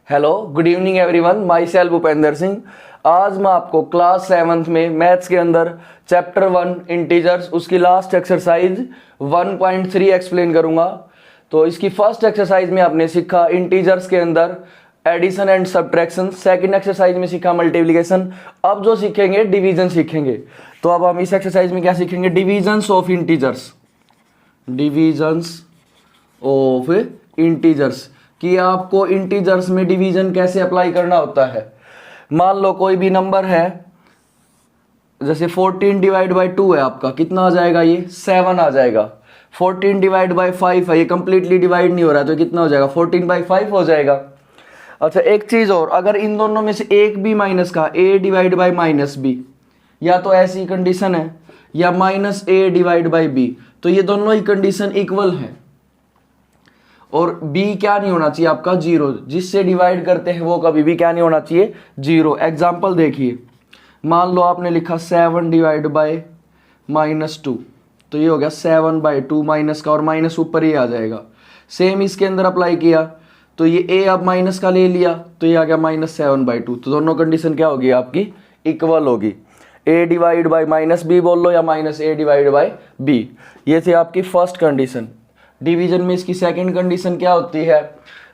Hello, good evening everyone. My self Bhupendra Singh. आज मैं आपको क्लास 7th में मैथ्स के अंदर चैप्टर 1 इंटीजर्स उसकी लास्ट एक्सरसाइज 1.3 एक्सप्लेन करूंगा। तो इसकी फर्स्ट एक्सरसाइज में आपने सीखा इंटीजर्स के अंदर addition and subtraction, second exercise में सीखा मल्टीप्लिकेशन। अब जो सीखेंगे डिवीजन सीखेंगे। तो अब हम इस एक्सरसाइज में क्या सीखेंगे? Divisions of integers. Divisions of integers कि आपको इंटीजर्स में डिवीजन कैसे अप्लाई करना होता है। मान लो कोई भी नंबर है, जैसे 14 डिवाइड बाई 2 है आपका, कितना आ जाएगा? ये 7 आ जाएगा। 14 डिवाइड बाई 5 है, ये कंप्लीटली डिवाइड नहीं हो रहा है, तो कितना हो जाएगा? 14/5 हो जाएगा। अच्छा, एक चीज और, अगर इन दोनों में से एक भी माइनस का, a divide by minus b, या तो ऐसी कंडीशन है या minus a divide by b, तो ये दोनों ही कंडीशन इक्वल है और b क्या नहीं होना चाहिए आपका? 0। जिससे डिवाइड करते हैं वो कभी भी क्या नहीं होना चाहिए? 0। एग्जाम्पल देखिए, मान लो आपने लिखा 7 डिवाइड बाई -2, तो ये हो गया 7/2 माइनस का, और माइनस ऊपर ही आ जाएगा। सेम इसके अंदर अप्लाई किया तो ये a अब माइनस का ले लिया तो ये आ गया -7/2। तो दोनों कंडीशन क्या होगी आपकी? इक्वल होगी। a डिवाइड बाई -b बोल लो या -a डिवाइड बाई b। ये थी आपकी फर्स्ट कंडीशन। डिवीजन में इसकी सेकंड कंडीशन क्या होती है?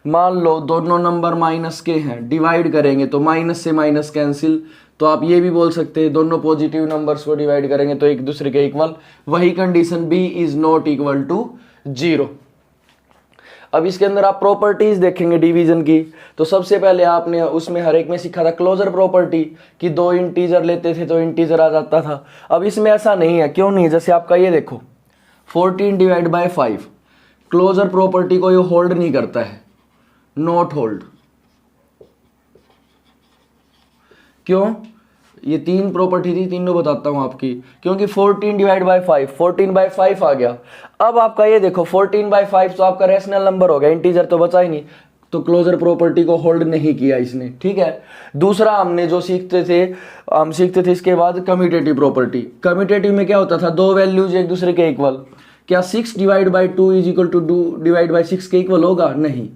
मान लो दोनों नंबर माइनस के हैं, डिवाइड करेंगे तो माइनस से माइनस कैंसिल, तो आप ये भी बोल सकते हैं दोनों पॉजिटिव नंबर्स को डिवाइड करेंगे तो एक दूसरे के इक्वल। वही condition b is not equal to 0। अब इसके अंदर आप प्रॉपर्टीज देखेंगे डिवीजन की, तो सबसे पहले आपने उसमें हर एक में सीखा था क्लोजर प्रॉपर्टी कि दो इंटीजर लेते थे तो इंटीजर आ जाता था। अब इसमें ऐसा नहीं है। क्यों नहीं? जैसे आपका ये देखो 14 डिवाइड बाई 5, क्लोजर प्रॉपर्टी को ये होल्ड नहीं करता है, नॉट होल्ड। क्यों? ये तीन प्रॉपर्टी थी, तीनों बताता हूं आपकी। क्योंकि 14 डिवाइड बाई 5, 14/5 आ गया। अब आपका ये देखो 14/5 तो आपका रैशनल नंबर हो गया, इंटीजर तो बचा ही नहीं, तो क्लोजर प्रॉपर्टी को होल्ड नहीं किया इसने। ठीक है। दूसरा हमने जो सीखते थे इसके बाद कम्यूटेटिव प्रॉपर्टी। कम्यूटेटिव में क्या होता था? दो वैल्यूज एक दूसरे के इक्वल। क्या 6 divide by 2 is equal to 2 divide by 6 के इक्वल होगा? नहीं।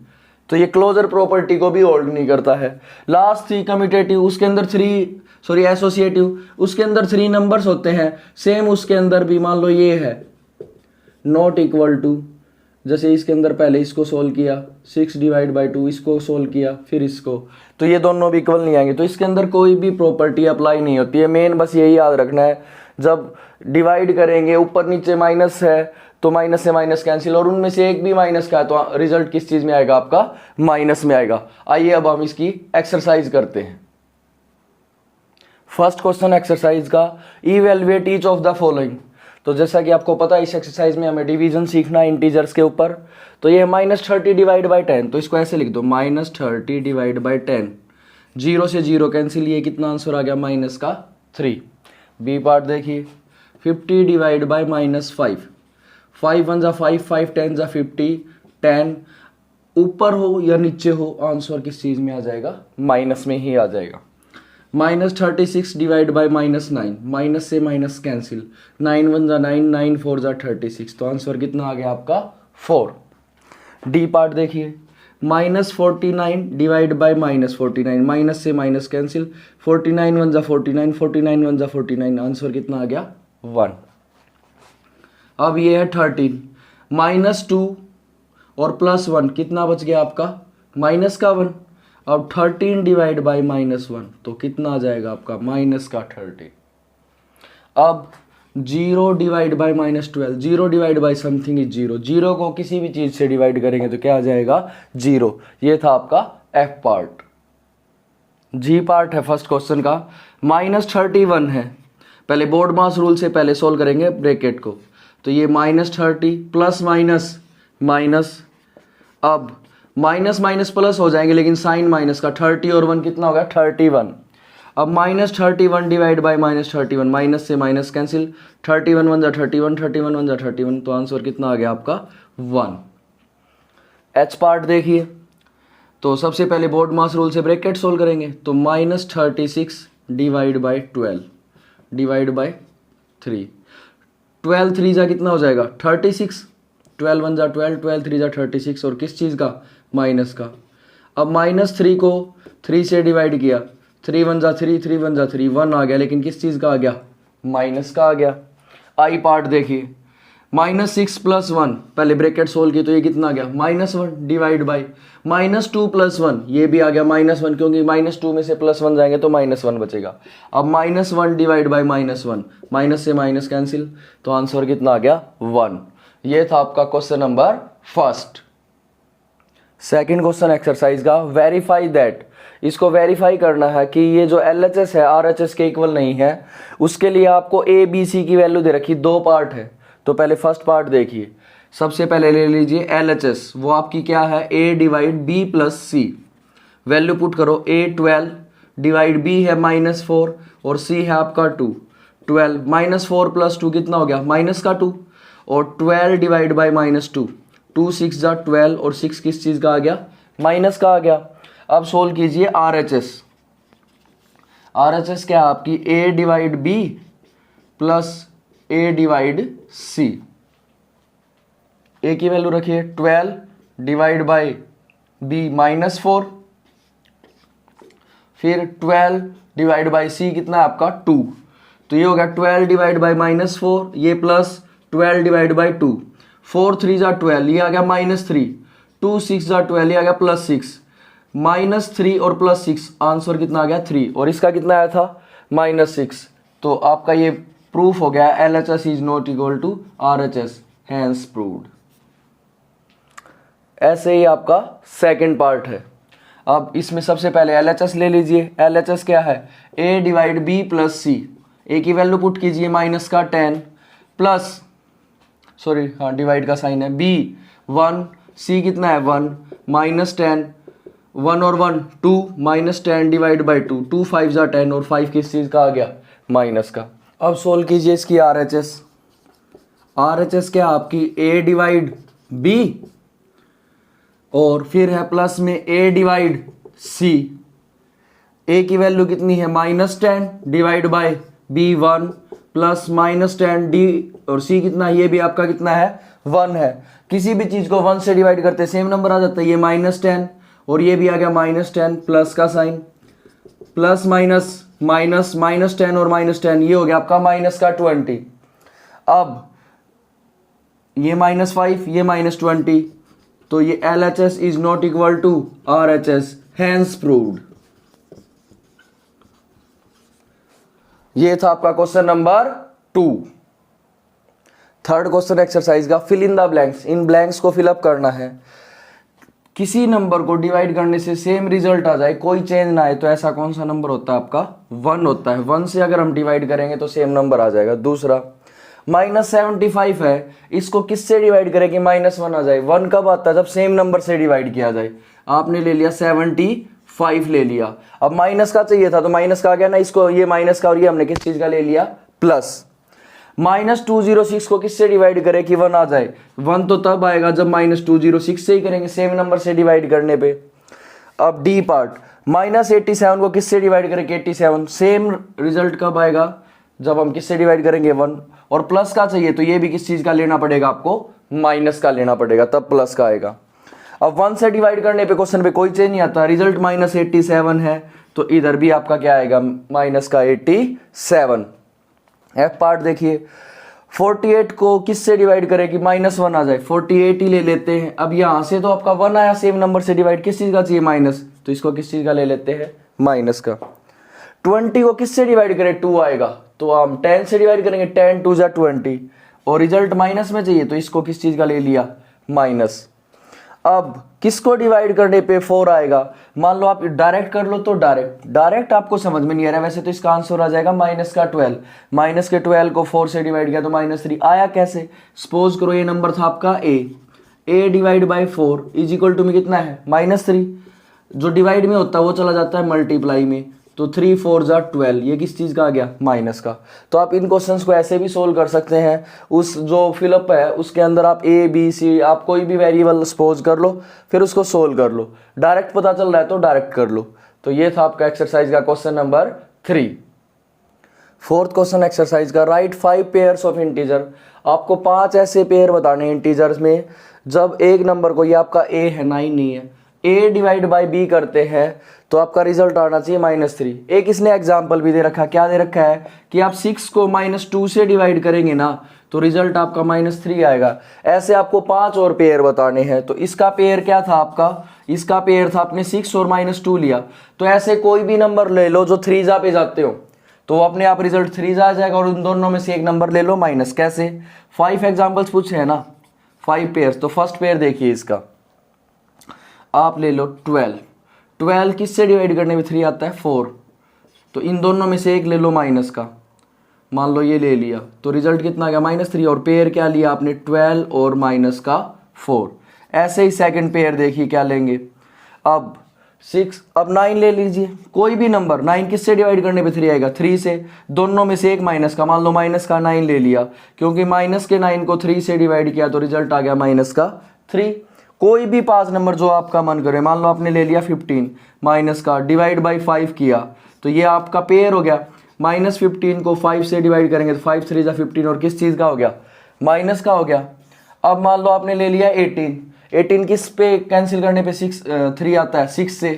तो ये क्लोजर प्रॉपर्टी को भी होल्ड नहीं करता है। लास्ट थी कम्यूटेटिव, उसके अंदर एसोसिएटिव, उसके अंदर 3 नंबर्स होते हैं। सेम उसके अंदर भी मान लो ये है नॉट इक्वल टू, जैसे इसके अंदर पहले इसको सोल्व किया 6 डिवाइड बाई 2, इसको सोल्व किया फिर इसको, तो ये दोनों भी इक्वल नहीं आएंगे। तो इसके अंदर कोई भी प्रॉपर्टी अप्लाई नहीं होती है। मेन बस यही याद रखना है, जब डिवाइड करेंगे ऊपर नीचे माइनस है तो माइनस से माइनस कैंसिल, और उनमें से एक भी माइनस का है तो रिजल्ट किस चीज में आएगा? आपका माइनस में आएगा। आइए अब हम इसकी एक्सरसाइज करते हैं। फर्स्ट क्वेश्चन एक्सरसाइज का, evaluate each of the following. तो जैसा कि आपको पता है इस एक्सरसाइज में हमें डिवीजन सीखना है इंटीजर्स के ऊपर। तो ये -30 डिवाइड बाई 10, तो इसको ऐसे लिख दो -30 डिवाइड बाई 10। 0 से 0 कैंसिल, ये कितना आंसर आ गया? -3। बी पार्ट देखिए, 50 डिवाइड बाई -5, 5 1 जा 5, 5 10 जा 50, 10 ऊपर हो या नीचे हो आंसर किस चीज में आ जाएगा? माइनस में ही आ जाएगा। -36 डिवाइड बाई -9, माइनस से माइनस कैंसिल, 9 1 जा 9, 9 4 जा 36, तो आंसर कितना आ गया आपका? 4। डी पार्ट देखिए, -49 डिवाइड बाई -49, माइनस से माइनस कैंसिल, 49 1 जा 49, 49 1 जा 49, आंसर कितना आ गया? 1। अब ये है 13, -2 और +1, कितना बच गया आपका? माइनस का 1। अब 13 डिवाइड बाई -1, तो कितना आ जाएगा आपका? -13। अब 0 divide by -12, 0 divide by something is 0, 0 को किसी भी चीज से डिवाइड करेंगे तो क्या आ जाएगा? 0। ये था आपका एफ पार्ट। जी पार्ट है फर्स्ट क्वेश्चन का, -31 है। पहले बोर्ड मास रूल से पहले सोल्व करेंगे ब्रैकेट को, तो ये -30 प्लस माइनस, अब माइनस माइनस प्लस हो जाएंगे लेकिन साइन माइनस का, 30 और 1 कितना हो गया? 31। अब -31 डिवाइड बाई -31, माइनस से माइनस कैंसिल, 31 1 जा 31, 31 1 जा 31, तो आंसर कितना आ गया आपका? 1। एच पार्ट देखिए, तो सबसे पहले बोर्ड मास रूल से ब्रैकेट सोल्व करेंगे, तो -36 डिवाइड बाई 12 डिवाइड बाई 3, 12 3 जा कितना हो जाएगा? 36, 12 1 जा 12, 12 3 जा 36, और किस चीज़ का? माइनस का। अब -3 को 3 से डिवाइड किया, 3 वन जा 3, 3 वन जा 3, 1 आ गया, लेकिन किस चीज़ का आ गया, माइनस का आ गया। आई पार्ट देखिए, -6 + 1, पहले ब्रैकेट सोल्व की तो ये कितना आ गया, -1 डिवाइड बाई -2 + 1, ये भी आ गया -1, क्योंकि -2 में से +1 जाएंगे तो -1 बचेगा। अब -1 डिवाइड बाई -1, माइनस से माइनस कैंसिल, तो आंसर कितना आ गया, 1। ये था आपका question number first. Second question exercise का, वेरीफाई दैट, इसको वेरीफाई करना है कि ये जो LHS है RHS के इक्वल नहीं है। उसके लिए आपको A B C की वैल्यू दे रखी, 2 पार्ट है। तो पहले फर्स्ट पार्ट देखिए, सबसे पहले ले लीजिए LHS, वो आपकी क्या है, A divide B + C, value put करो, A 12 डिवाइड B है -4 और C है आपका 2, 12 -4 + 2 कितना हो गया, -2, और 12 डिवाइड बाई -2, 2 6 जा 12 और 6 किस चीज़ का आ गया, माइनस का आ गया। अब सोल्व कीजिए RHS, RHS क्या है आपकी, A divide B plus A divide C, A की वैल्यू रखिए 12 डिवाइड बाई B -4, फिर 12 डिवाइड बाई C कितना है आपका 2, तो ये हो गया 12 डिवाइड बाई -4, ये प्लस 12 डिवाइड बाई 2, 4 3 जा 12, ये आ गया -3, 2 6 जा 12, ये आ गया +6, -3 और +6, आंसर कितना आ गया 3, और इसका कितना आया था, -6। तो आपका ये प्रूफ हो गया LHS is not equal to RHS, hence proved. ऐसे ही आपका सेकंड पार्ट है। अब इसमें सबसे पहले LHS ले लीजिए, LHS क्या है, A divide B + C, A की वैल्यू पुट कीजिए -10 प्लस, सॉरी हाँ डिवाइड का साइन है, B 1, C कितना है 1, -10, 1 और 1 2, -10 डिवाइड बाई 2, 2 5 जा 10 और 5 किस चीज़ का आ गया, माइनस का। अब सोल्व कीजिए इसकी RHS, RHS क्या आपकी, A डिवाइड B और फिर है प्लस में A डिवाइड C, A की वैल्यू कितनी है, -10 divide by B 1 plus -10 D और C कितना, ये भी आपका कितना है 1 है। किसी भी चीज़ को 1 से डिवाइड करते सेम नंबर आ जाता है, ये -10 और ये भी आ गया -10, प्लस का साइन, प्लस माइनस माइनस -10 और -10, ये हो गया आपका -20। अब ये -5, ये -20, तो ये LHS is not equal to RHS, hence proved. ये था आपका question number 2। Third question exercise का, fill in the blanks, in blanks को फिलअप करना है। किसी नंबर को डिवाइड करने से सेम रिजल्ट आ जाए, कोई चेंज ना आए, तो ऐसा कौन सा नंबर होता है आपका, 1 होता है। 1 से अगर हम डिवाइड करेंगे तो सेम नंबर आ जाएगा। दूसरा -75 है, इसको किससे डिवाइड करें कि -1 आ जाए, 1 कब आता है, जब सेम नंबर से डिवाइड किया जाए। आपने ले लिया 75 ले लिया, अब माइनस का चाहिए था तो माइनस का आ गया ना, इसको ये माइनस का और ये हमने किस चीज का ले लिया, प्लस। -206 को किससे डिवाइड करें कि 1 आ जाए, 1 तो तब आएगा जब -206 से ही करेंगे, सेम नंबर से डिवाइड करने पे। अब डी पार्ट, -87 को किससे डिवाइड करें कि 87, सेम रिजल्ट कब आएगा, जब हम किससे डिवाइड करेंगे 1, और प्लस का चाहिए तो ये भी किस चीज का लेना पड़ेगा आपको, माइनस का लेना पड़ेगा, तब प्लस का आएगा। अब 1 से डिवाइड करने पे क्वेश्चन पे कोई चेंज नहीं आता, रिजल्ट -87 है तो इधर भी आपका क्या आएगा, -87। एफ पार्ट देखिए, 48 को किससे डिवाइड करें कि -1 आ जाए, 48 ही ले लेते हैं। अब यहां से तो आपका 1 आया सेम नंबर से डिवाइड, किस चीज का चाहिए, माइनस, तो इसको किस चीज का ले लेते हैं, माइनस का। 20 को किससे डिवाइड करें, 2 आएगा तो हम 10 से डिवाइड करेंगे, 10 2 जा 20, और रिजल्ट माइनस में चाहिए तो इसको किस चीज का ले लिया, माइनस। अब किसको डिवाइड करने पे 4 आएगा, मान लो आप डायरेक्ट कर लो तो डायरेक्ट आपको समझ में नहीं आ रहा, वैसे तो इसका आंसर आ जाएगा -12, माइनस के 12 को 4 से डिवाइड किया तो -3 आया। कैसे, सपोज करो ये नंबर था आपका a divide by 4 is equal to में कितना है, -3, जो डिवाइड में होता है वो चला जाता है मल्टीप्लाई में, तो 3 4 जा 12, ये किस चीज का आ गया, माइनस का। तो आप इन क्वेश्चंस को ऐसे भी सोल्व कर सकते हैं, उस जो फिलअप है उसके अंदर आप A B C आप कोई भी वेरिएबल सपोज कर लो, फिर उसको सोल्व कर लो, डायरेक्ट पता चल रहा है तो डायरेक्ट कर लो। तो ये था आपका एक्सरसाइज का question number 3। Fourth question exercise का, राइट 5 पेयर्स ऑफ इंटीजर, आपको 5 ऐसे पेयर बताने इंटीजर्स में जब एक नंबर को, ये आपका A है 9 नहीं है, a डिवाइड बाई b करते हैं तो आपका रिजल्ट आना चाहिए -3। एक इसने एग्जाम्पल भी दे रखा है, क्या दे रखा है कि आप 6 को -2 से डिवाइड करेंगे ना तो रिजल्ट आपका -3 आएगा। ऐसे आपको 5 और पेयर बताने हैं। तो इसका पेयर क्या था आपका, इसका पेयर था आपने 6 और -2 लिया। तो ऐसे कोई भी नंबर ले लो जो 3 पे जाते हो तो वो अपने आप रिजल्ट 3 आ जाएगा, और उन दोनों में से एक नंबर ले लो माइनस। कैसे, 5 एग्जाम्पल्स पूछे हैं ना, 5 पेयर्स। तो फर्स्ट पेयर देखिए इसका, आप ले लो 12 किससे डिवाइड करने में 3 आता है, 4। तो इन दोनों में से एक ले लो माइनस का, मान लो ये ले लिया तो रिजल्ट कितना आ गया -3। और पेयर क्या लिया आपने, 12 और माइनस का 4। ऐसे ही सेकंड पेयर देखिए क्या लेंगे, अब 6, अब 9 ले लीजिए, कोई भी नंबर 9 किससे डिवाइड करने पे 3 आएगा, 3 से। दोनों में से एक माइनस का, मान लो माइनस का 9 ले लिया, क्योंकि माइनस के 9 को 3 से डिवाइड किया तो रिजल्ट आ गया -3। कोई भी 5 नंबर जो आपका मन करे, मान लो आपने ले लिया 15 माइनस का, डिवाइड बाई 5 किया तो ये आपका पेयर हो गया। -15 को 5 से डिवाइड करेंगे तो 5 3 15, और किस चीज़ का हो गया, माइनस का हो गया। अब मान लो आपने ले लिया 18 किस पे कैंसिल करने पे 3 आता है, 6 से।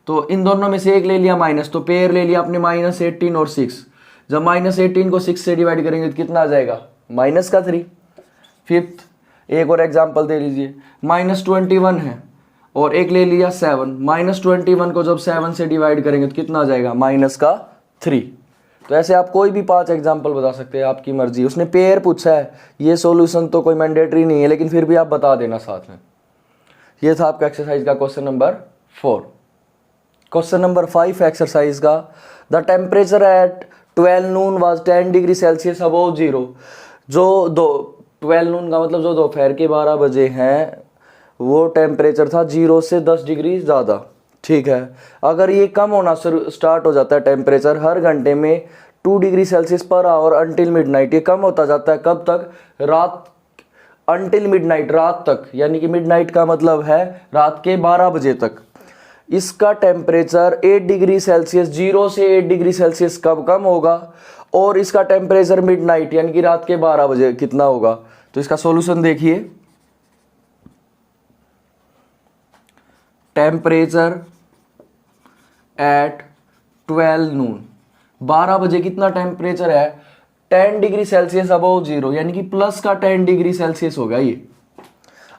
तो इन दोनों में से एक ले लिया माइनस, तो पेयर ले लिया आपने -18 और 6। जब -18 को 6 से डिवाइड करेंगे तो कितना आ जाएगा, -3। फिफ्थ एक और एग्जांपल दे लीजिए, -21 है और एक ले लिया 7। -21 को जब 7 से डिवाइड करेंगे तो कितना आ जाएगा, -3। तो ऐसे आप कोई भी 5 एग्जाम्पल बता सकते हैं, आपकी मर्जी। उसने पेयर पूछा है, ये सॉल्यूशन तो कोई मैंडेटरी नहीं है, लेकिन फिर भी आप बता देना साथ में। ये था आपका एक्सरसाइज का question number 4। Question number 5 exercise का, the temperature at 12 noon was 10 degree Celsius above 0। जो 12 नून का मतलब जो दोपहर के 12 बजे हैं वो टेम्परेचर था 0 से 10 डिग्री ज़्यादा, ठीक है। अगर ये कम होना स्टार्ट हो जाता है टेम्परेचर हर घंटे में 2 degree Celsius per hour until midnight, ये कम होता जाता है कब तक, रात, अंटिल मिडनाइट, रात तक, यानी कि मिडनाइट का मतलब है रात के 12 बजे तक। इसका टेम्परेचर 8 डिग्री सेल्सियस, 0 से 8 डिग्री सेल्सियस कब कम होगा, और इसका टेम्परेचर मिडनाइट यानी कि रात के 12 बजे कितना होगा। तो इसका सॉल्यूशन देखिए, टेम्परेचर एट 12 नून, 12 बजे कितना टेम्परेचर है, 10 डिग्री सेल्सियस अबव 0, यानी कि प्लस का 10 डिग्री सेल्सियस होगा ये।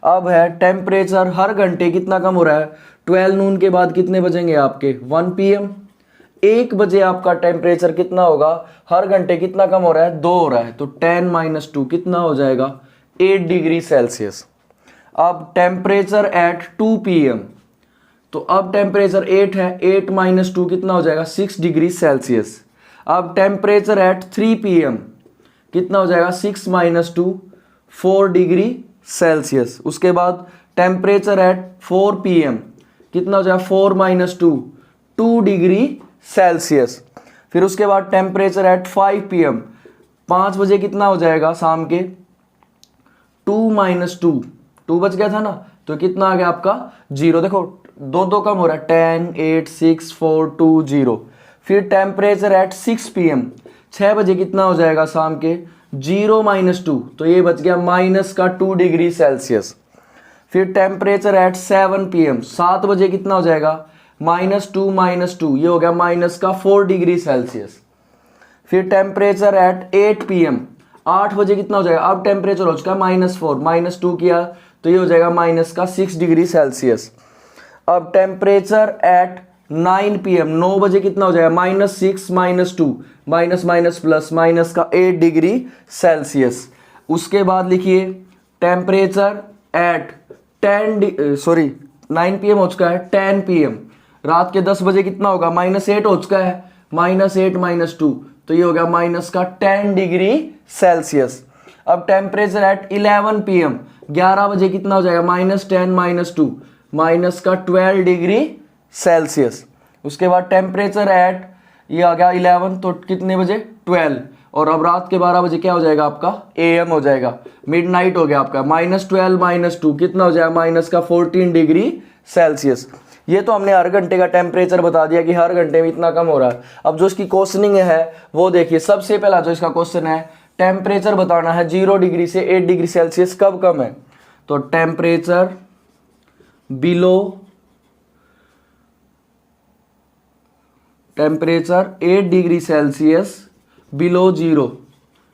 अब है टेम्परेचर हर घंटे कितना कम हो रहा है, 12 नून के बाद कितने बजेंगे आपके 1 PM, 1 बजे आपका टेम्परेचर कितना होगा, हर घंटे कितना कम हो रहा है, 2 हो रहा है, तो 10 - 2 कितना हो जाएगा, 8 डिग्री सेल्सियस। अब टेम्परेचर एट 2 PM, तो अब टेम्परेचर 8 है, 8 - 2 कितना हो जाएगा, 6 डिग्री सेल्सियस। अब टेम्परेचर एट 3 PM कितना हो जाएगा, 6 - 2 4 डिग्री सेल्सियस। उसके बाद टेम्परेचर एट 4 PM कितना हो जाएगा, 4 - 2 2 डिग्री सेल्सियस। फिर उसके बाद टेम्परेचर एट 5 PM 5 बजे कितना हो जाएगा, शाम के 2 - 2 2 बच गया था ना, तो कितना आ गया आपका 0। देखो 2 कम हो रहा है, 10 8 6 4 2 0। फिर टेम्परेचर एट 6 PM 6 बजे कितना हो जाएगा, शाम के 0 - 2, तो ये बच गया -2 डिग्री सेल्सियस। फिर टेम्परेचर एट 7 PM 7 बजे कितना हो जाएगा, -2 - 2, ये हो गया -4 डिग्री सेल्सियस। फिर टेम्परेचर एट 8 PM 8 बजे कितना हो जाएगा, अब टेम्परेचर हो चुका है -4 -2 किया तो ये हो जाएगा -6 डिग्री सेल्सियस। अब टेम्परेचर एट 9 PM 9 बजे कितना हो जाएगा, -6 - 2 माइनस प्लस -8 डिग्री सेल्सियस। उसके बाद लिखिए टेम्परेचर एट 9 PM हो चुका है, 10 PM रात के 10 बजे कितना होगा, -8 हो चुका है, -8 - 2, तो ये हो गया -10 डिग्री सेल्सियस। अब टेम्परेचर एट 11 PM 11 बजे कितना हो जाएगा, -10 - 2 -12 डिग्री सेल्सियस। उसके बाद टेम्परेचर एट, ये आ गया 11, तो कितने बजे 12, और अब रात के 12 बजे क्या हो जाएगा आपका AM हो जाएगा, मिडनाइट हो गया आपका, -12 - 2 कितना हो जाएगा, -14 डिग्री सेल्सियस। ये तो हमने हर घंटे का टेम्परेचर बता दिया कि हर घंटे में इतना कम हो रहा है। अब जो इसकी क्वेश्चनिंग है वो देखिए, सबसे पहला जो इसका क्वेश्चन है टेम्परेचर बताना है 0 डिग्री से 8 डिग्री सेल्सियस कब कम है, तो temperature below temperature 8 degree Celsius below zero,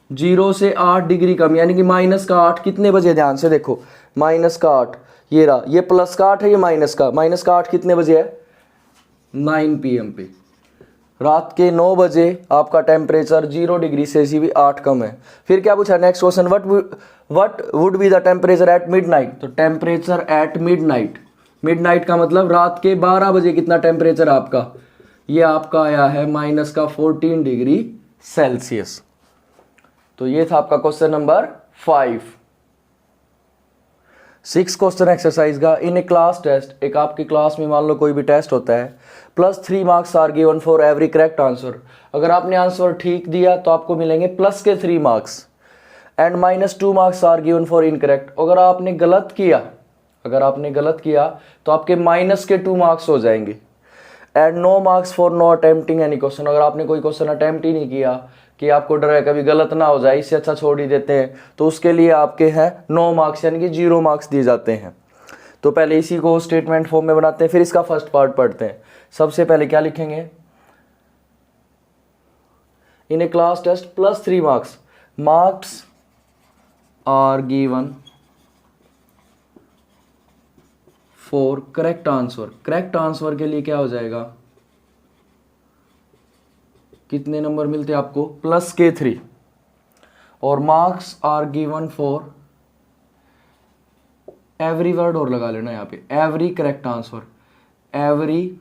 0 से 8 डिग्री कम, यानी कि माइनस का 8 कितने बजे, ध्यान से देखो, माइनस का 8 ये रहा, ये प्लस का 8 है, ये माइनस का 8 कितने बजे है, 9 PM पे, रात के 9 बजे आपका टेम्परेचर 0 डिग्री से भी 8 कम है। फिर क्या पूछा next question, what would be the temperature eight midnight, तो टेम्परेचर एट मिडनाइट, मिडनाइट का मतलब रात के 12 बजे कितना टेम्परेचर आपका, ये आपका आया है माइनस का 14 डिग्री सेल्सियस। तो ये था आपका क्वेश्चन नंबर 5। 6 क्वेश्चन एक्सरसाइज का, इन ए क्लास टेस्ट, एक आपकी क्लास में मान लो कोई भी टेस्ट होता है, +3 marks are given for every correct answer, अगर आपने आंसर ठीक दिया तो आपको मिलेंगे प्लस के 3 marks, and -2 marks are given for incorrect, अगर आपने गलत किया तो आपके माइनस के 2 मार्क्स हो जाएंगे, and no marks for no attempting any question, अगर आपने कोई क्वेश्चन अटेम्प्ट ही नहीं किया कि आपको डर है कभी गलत ना हो जाए, इससे अच्छा छोड़ ही देते हैं, तो उसके लिए आपके हैं 9 मार्क्स, यानी कि 0 मार्क्स दिए जाते हैं। तो पहले इसी को स्टेटमेंट फॉर्म में बनाते हैं, फिर इसका फर्स्ट पार्ट पढ़ते हैं। सबसे पहले क्या लिखेंगे, in a class test +3 marks are given for correct answer, correct answer के लिए क्या हो जाएगा, कितने नंबर मिलते हैं आपको, प्लस के 3, और marks are given for every word और लगा लेना यहाँ पे, every correct answer, every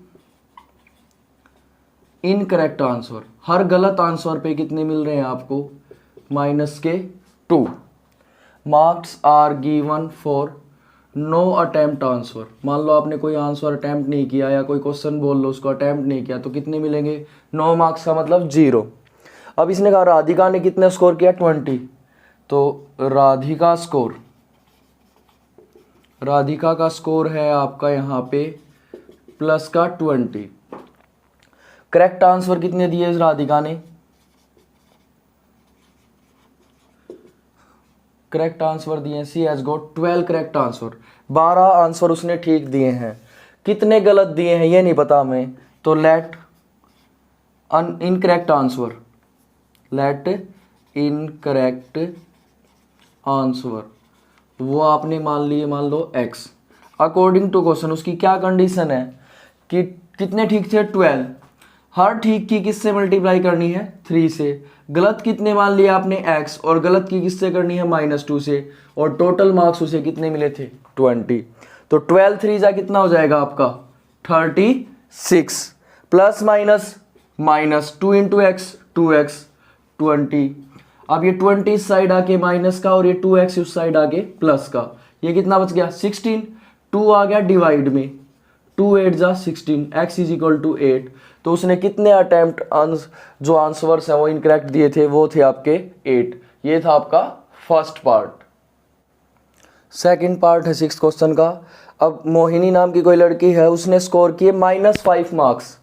incorrect answer, हर गलत आंसर पे कितने मिल रहे हैं आपको, -2। Marks are given for no attempt answer, मान लो आपने कोई आंसर अटेम्प्ट नहीं किया या कोई क्वेश्चन बोल लो उसको अटेम्प्ट नहीं किया, तो कितने मिलेंगे, 9 मार्क्स का मतलब 0। अब इसने कहा राधिका ने कितने स्कोर किया, 20, तो राधिका का स्कोर है आपका यहाँ पे प्लस का 20। करेक्ट आंसर कितने दिए राधिका ने, करेक्ट आंसर दिए, she has got 12 correct answer, 12 answer उसने ठीक दिए हैं, कितने गलत दिए हैं ये नहीं पता हमें, तो लेट इनकरेक्ट आंसर वो आपने मान लो x, अकॉर्डिंग टू क्वेश्चन उसकी क्या कंडीशन है कि कितने ठीक थे, 12, हर ठीक की किससे मल्टीप्लाई करनी है, 3 से, गलत कितने मान लिया आपने x, और गलत की किससे करनी है, -2 से, और टोटल मार्क्स उसे कितने मिले थे, 20, तो 12 3 जा कितना हो जाएगा आपका 36, plus minus 2 into x 2x 20, अब ये 20 इस साइड आके माइनस का और ये 2x उस साइड आके प्लस का, ये कितना बच गया 16, 2 आ गया डिवाइड में, 2 8 जा 16, x इज इक्वल टू 8, तो उसने कितने अटेम्प्ट जो आंसर्स हैं वो इनकरेक्ट दिए थे, वो थे आपके 8। ये था आपका फर्स्ट पार्ट। सेकंड पार्ट है 6 क्वेश्चन का। अब मोहिनी नाम की कोई लड़की है, उसने स्कोर किए -5 marks,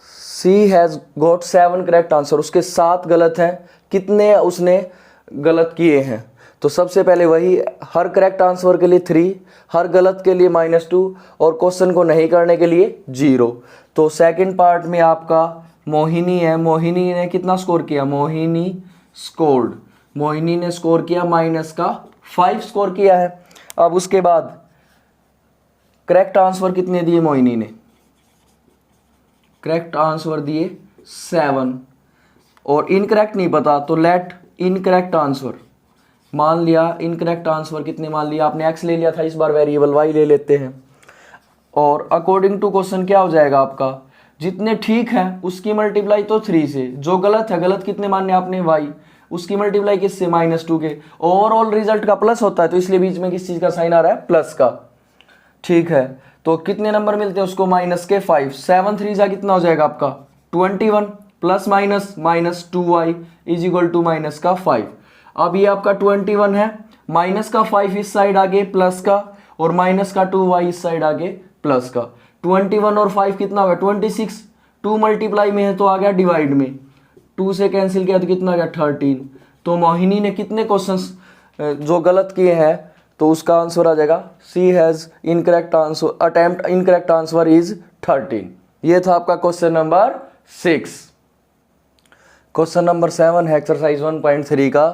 she has got 7 correct answer, उसके 7 गलत हैं, कितने उसने गलत किए हैं, तो सबसे पहले वही हर करेक्ट आंसर के लिए 3, हर गलत के लिए -2 और क्वेश्चन को नहीं करने के लिए 0। तो सेकंड पार्ट में आपका मोहिनी है, मोहिनी ने कितना स्कोर किया, मोहिनी ने स्कोर किया -5 स्कोर किया है। अब उसके बाद करेक्ट आंसर कितने दिए मोहिनी ने, करेक्ट आंसर दिए 7, और इनकरेक्ट नहीं पता तो लेट इनकरेक्ट आंसर, मान लिया इनकरेक्ट आंसर कितने मान लिया आपने, x ले लिया था, इस बार वेरिएबल y ले लेते हैं, और अकॉर्डिंग टू क्वेश्चन क्या हो जाएगा आपका, जितने ठीक है उसकी मल्टीप्लाई तो 3 से, जो गलत है, गलत कितने मानने आपने y, उसकी मल्टीप्लाई किससे -2 के, ओवरऑल रिजल्ट का प्लस होता है तो इसलिए बीच में किस चीज का साइन आ रहा है, प्लस का, ठीक है। तो कितने नंबर मिलते हैं उसको, -5, 7 3 जा कितना हो जाएगा आपका 21, plus -2y is equal to -5। अब ये आपका 21 है, -5 इस साइड आगे प्लस का, और -2y इस साइड आगे प्लस का, 21 और 5 कितना होगा 26, 2 मल्टीप्लाई में है तो आ गया डिवाइड में, 2 से कैंसिल किया तो कितना आ गया 13। तो मोहिनी ने कितने क्वेश्चंस जो गलत किए हैं, तो उसका आंसर आ जाएगा she has incorrect answer, attempt incorrect answer is 13। ये था आपका क्वेश्चन नंबर 6। क्वेश्चन नंबर 7 है एक्सरसाइज 1.3 का।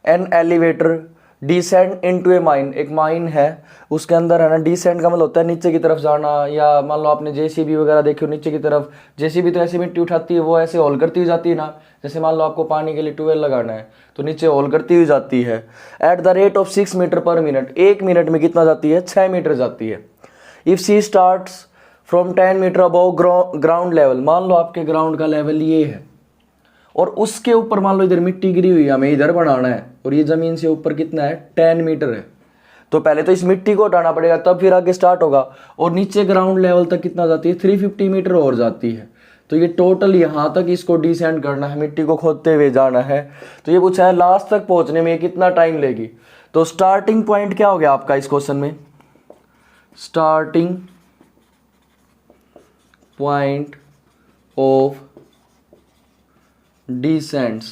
An elevator descend into a mine, एक माइन है उसके अंदर है ना, डिसेंड का मतलब होता है नीचे की तरफ जाना, या मान लो आपने जेसीबी वगैरह देखी हो नीचे की तरफ, जेसीबी तो ऐसी मिट्टी उठाती है, वो ऐसे होल करती हुई जाती है ना, जैसे मान लो आपको पानी के लिए ट्यूबवेल लगाना है तो नीचे होल करती हुई जाती है। At the rate of 6 metre per minute, 1 minute में कितना जाती है, 6 मीटर जाती है। If she starts from 10 metre above ground level, मान लो आपके ग्राउंड का लेवल ये है और उसके ऊपर मान लो इधर मिट्टी गिरी हुई है, हमें इधर बनाना है और ये जमीन से ऊपर कितना है, 10 मीटर है, तो पहले तो इस मिट्टी को हटाना पड़ेगा तब फिर आगे स्टार्ट होगा। और नीचे ग्राउंड लेवल तक कितना जाती है, 350 मीटर और जाती है। तो ये टोटल यहाँ तक इसको डिसेंड करना है, मिट्टी को खोदते हुए जाना है। तो ये पूछा है लास्ट तक पहुंचने में कितना टाइम लेगी। तो स्टार्टिंग पॉइंट क्या हो गया आपका इस क्वेश्चन में, starting point of descents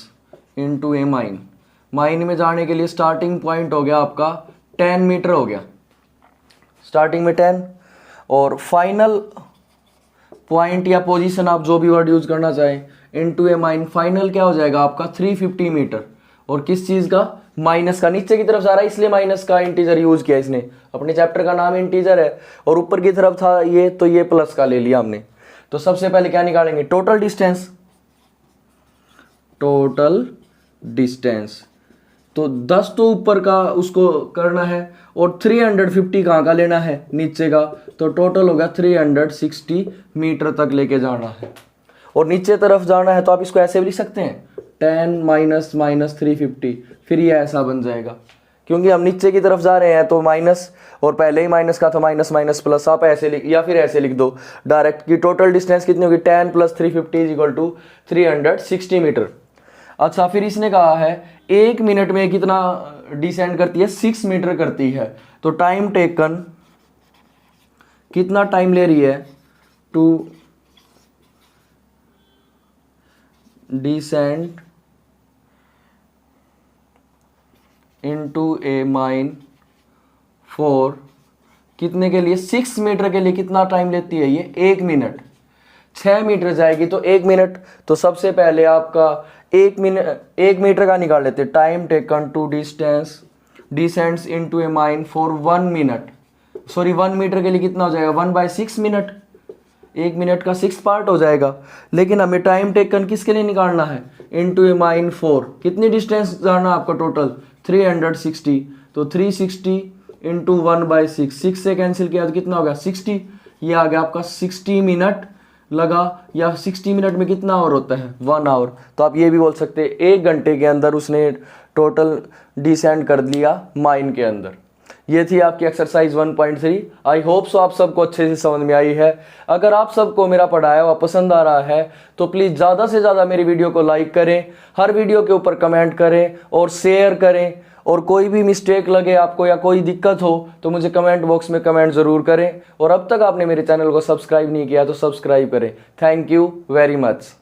into a mine, mine में जाने के लिए स्टार्टिंग पॉइंट हो गया आपका 10 मीटर हो गया, स्टार्टिंग में 10, और फाइनल पॉइंट या पोजीशन आप जो भी वर्ड यूज करना चाहें, इनटू ए माइन, फाइनल क्या हो जाएगा आपका 350 मीटर। और किस चीज का, माइनस का, नीचे की तरफ जा रहा है इसलिए माइनस का इंटीजर यूज किया इसने, अपने चैप्टर का नाम इंटीजर है और ऊपर की तरफ था ये तो ये प्लस का ले लिया हमने। तो सबसे पहले क्या निकालेंगे, टोटल डिस्टेंस, टोटल डिस्टेंस, तो 10 तो ऊपर का उसको करना है और 350 कहाँ का लेना है, नीचे का, तो टोटल होगा 360 मीटर तक लेके जाना है। और नीचे तरफ जाना है तो आप इसको ऐसे भी लिख सकते हैं 10 माइनस माइनस 350, फिर ये ऐसा बन जाएगा क्योंकि हम नीचे की तरफ जा रहे हैं तो माइनस, और पहले ही माइनस का था, माइनस माइनस प्लस, आप ऐसे लिख या फिर ऐसे लिख दो डायरेक्ट कि टोटल डिस्टेंस कितनी होगी, 10 plus 350 is equal to 360 metre. अच्छा, फिर इसने कहा है 1 मिनट में कितना डिसेंड करती है, 6 मीटर करती है। तो टाइम टेकन, कितना टाइम ले रही है to descend into a mine for, कितने के लिए, 6 मीटर के लिए कितना टाइम लेती है ये, 1 मिनट। 6 मीटर जाएगी तो 1 मिनट, तो सबसे पहले आपका 1 मीटर का निकाल लेते, time taken to distance descends into a mine for 1 minute, sorry 1 metre के लिए कितना हो जाएगा, 1/6 मिनट, 1 मिनट का 6 पार्ट हो जाएगा। लेकिन हमें टाइम टेकन किसके लिए निकालना है, इनटू ए माइन फॉर, कितनी डिस्टेंस जाना आपका टोटल, 360, तो 360 इंटू 1/6, 6 से कैंसिल किया तो कितना हो गया, 60, ये आ गया आपका 60 मिनट लगा, या 60 मिनट में कितना आवर होता है, 1 आवर। तो आप ये भी बोल सकते हैं 1 घंटे के अंदर उसने टोटल डिसेंड कर लिया माइन के अंदर। ये थी आपकी एक्सरसाइज 1.3। आई होप सो आप सबको अच्छे से समझ में आई है। अगर आप सबको मेरा पढ़ाया हुआ पसंद आ रहा है तो प्लीज़ ज़्यादा से ज़्यादा मेरी वीडियो को लाइक करें, हर वीडियो के ऊपर कमेंट करें और शेयर करें, और कोई भी मिस्टेक लगे आपको या कोई दिक्कत हो तो मुझे कमेंट बॉक्स में कमेंट ज़रूर करें। और अब तक आपने मेरे चैनल को सब्सक्राइब नहीं किया तो सब्सक्राइब करें। Thank you very much.